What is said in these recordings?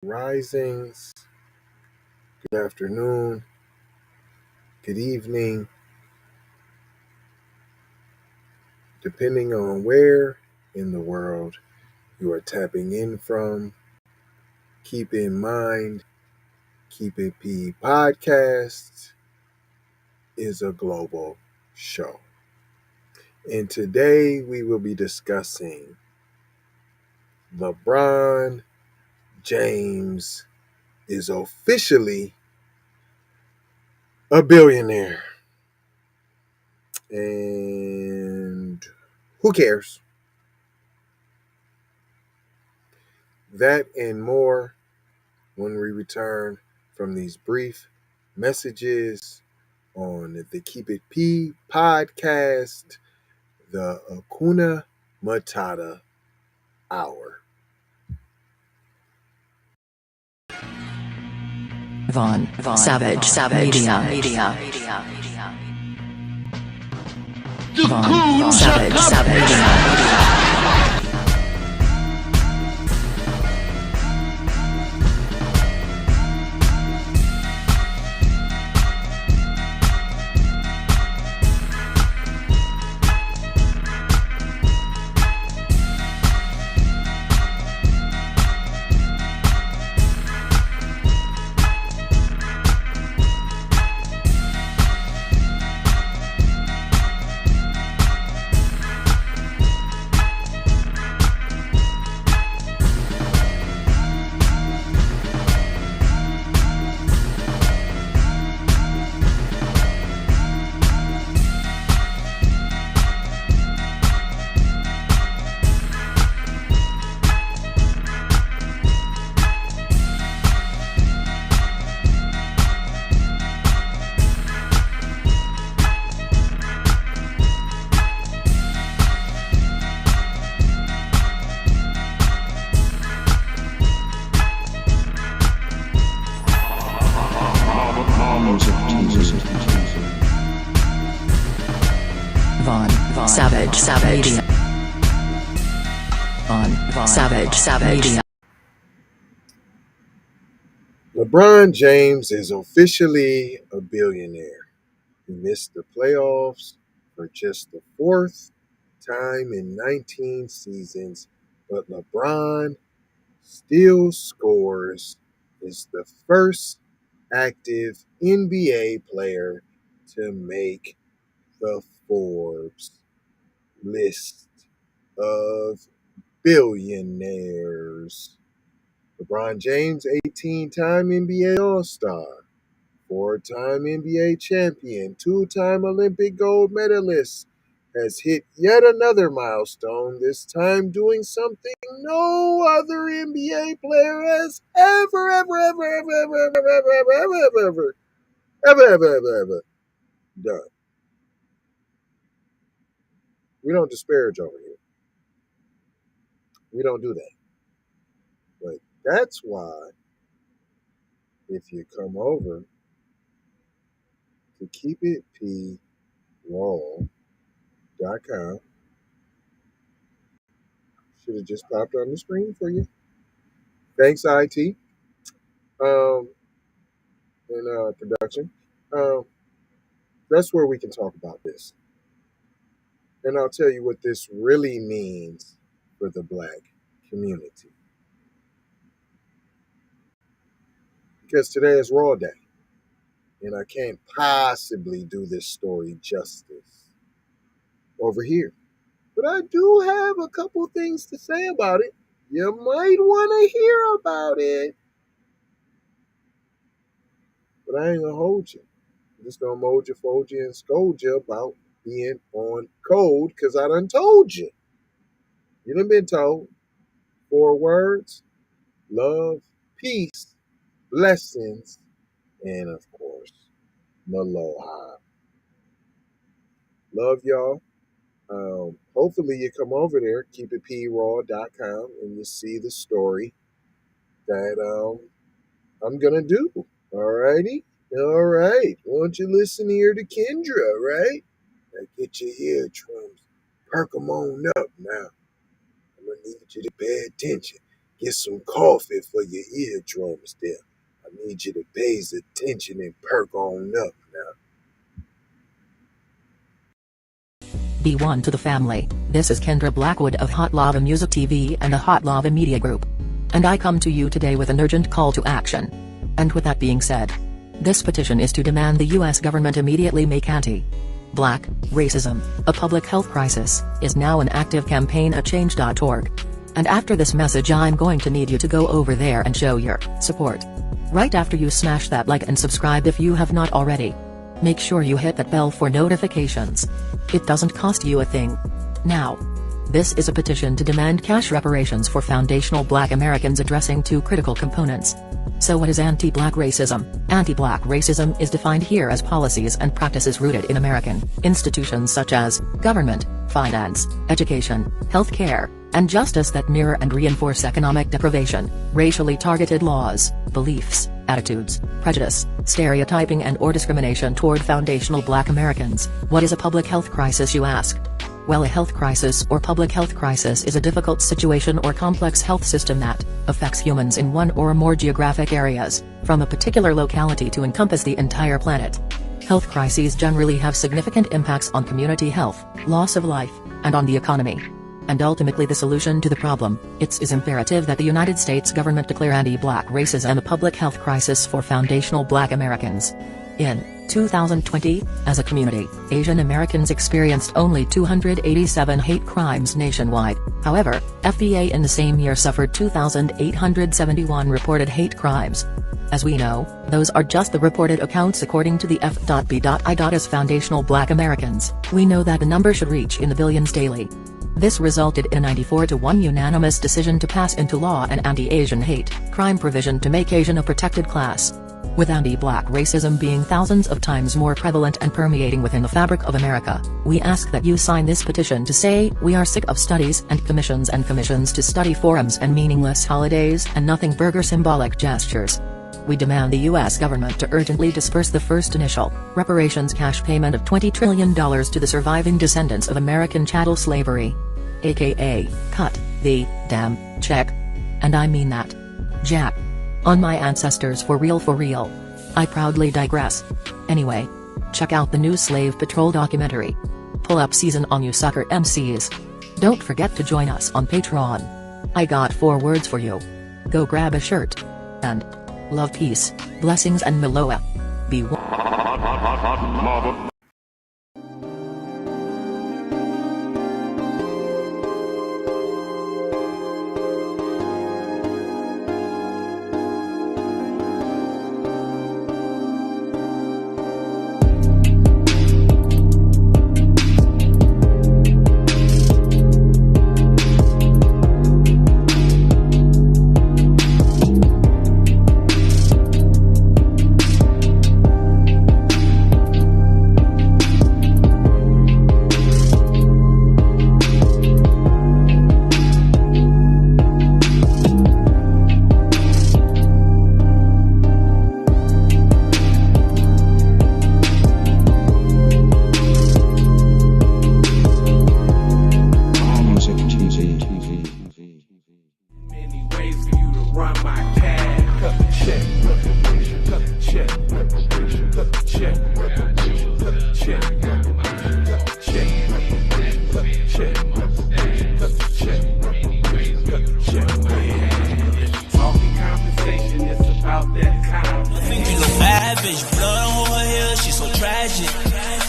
Risings, good afternoon, good evening, depending on where in the world you are tapping in from. Keep in mind, Keep It P podcast is a global show. And today we will be discussing LeBron James is officially a billionaire. And who cares? That and more when we return from these brief messages on the Keep It P podcast, the Akuna Matata Hour. Vaughn Savage Media. Vaughn Savage Media. Vaughn Savage Media. Vaughn Savage Media. LeBron James is officially a billionaire. He missed the playoffs for just the fourth time in 19 seasons, but LeBron still scores, is the first active NBA player to make the Forbes list of billionaires. LeBron James, 18-time NBA All-Star, 4-time NBA champion, 2-time Olympic gold medalist, has hit yet another milestone, this time doing something no other NBA player has ever done. We don't disparage over here. We don't do that. But that's why, if you come over to keepitpraw.com, should have just popped on the screen for you. Thanks, IT, and production. That's where we can talk about this. And I'll tell you what this really means for the Black community. Because today is Raw Day, and I can't possibly do this story justice over here. But I do have a couple things to say about it. You might want to hear about it. But I ain't going to hold you. I'm just going to mold you, fold you, and scold you about being on code because I done told you. You done been told. 4 words: love, peace, blessings, and of course, aloha. Love y'all. Hopefully you come over there, keepitpraw.com, and you see the story that I'm gonna do. Alrighty? Alright. Won't you listen here to Kendra, right? Now get your eardrums. Perk them on up now. I'm gonna need you to pay attention. Get some coffee for your eardrums there. I need you to pay attention and perk on up now. Be one to the family. This is Kendra Blackwood of Hot Lava Music TV and the Hot Lava Media Group. And I come to you today with an urgent call to action. And with that being said, this petition is to demand the US government immediately make anti-black racism a public health crisis, is now an active campaign at change.org. And after this message I'm going to need you to go over there and show your support. Right after you smash that like and subscribe if you have not already. Make sure you hit that bell for notifications. It doesn't cost you a thing. Now, this is a petition to demand cash reparations for foundational Black Americans addressing two critical components. So what is anti-Black racism? Anti-Black racism is defined here as policies and practices rooted in American institutions such as government, finance, education, healthcare, and justice that mirror and reinforce economic deprivation, racially targeted laws, beliefs, attitudes, prejudice, stereotyping and/or discrimination toward foundational Black Americans. What is a public health crisis, you ask? Well, a health crisis or public health crisis is a difficult situation or complex health system that affects humans in one or more geographic areas, from a particular locality to encompass the entire planet. Health crises generally have significant impacts on community health, loss of life, and on the economy. And ultimately the solution to the problem, it is imperative that the United States government declare anti-Black racism a public health crisis for foundational Black Americans. In 2020, as a community, Asian Americans experienced only 287 hate crimes nationwide. However, FBA in the same year suffered 2,871 reported hate crimes. As we know, those are just the reported accounts according to the F.B.I. As foundational Black Americans, we know that the number should reach in the billions daily. This resulted in a 94-1 unanimous decision to pass into law an anti-Asian hate crime provision to make Asian a protected class. With anti-Black racism being thousands of times more prevalent and permeating within the fabric of America, we ask that you sign this petition to say we are sick of studies and commissions to study forums and meaningless holidays and nothing burger symbolic gestures. We demand the U.S. government to urgently disperse the first initial reparations cash payment of $20 trillion to the surviving descendants of American chattel slavery. AKA, cut the damn check. And I mean that. Jack. On my ancestors for real for real. I proudly digress. Anyway. Check out the new Slave Patrol documentary. Pull up season on you sucker MCs. Don't forget to join us on Patreon. I got 4 words for you. Go grab a shirt. And love, peace, blessings and Meloa. Be one.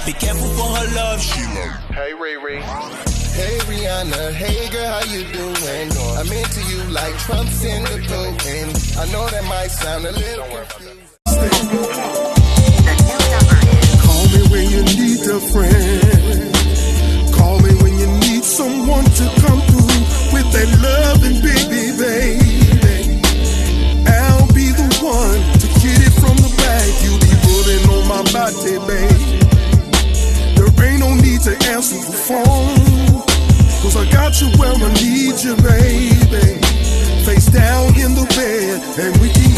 Be careful for her love, she love. Hey Riri. Hey Rihanna, hey girl, how you doing? I'm into you like Trump's in the building. I know that might sound a little confused. Call me when you need a friend. Call me when you need someone to come through with that loving baby. I'll be the one to get it from the back. You be putting on my body, babe. There ain't no need to answer the phone, 'cause I got you where I need you, baby. Face down in the bed, and we can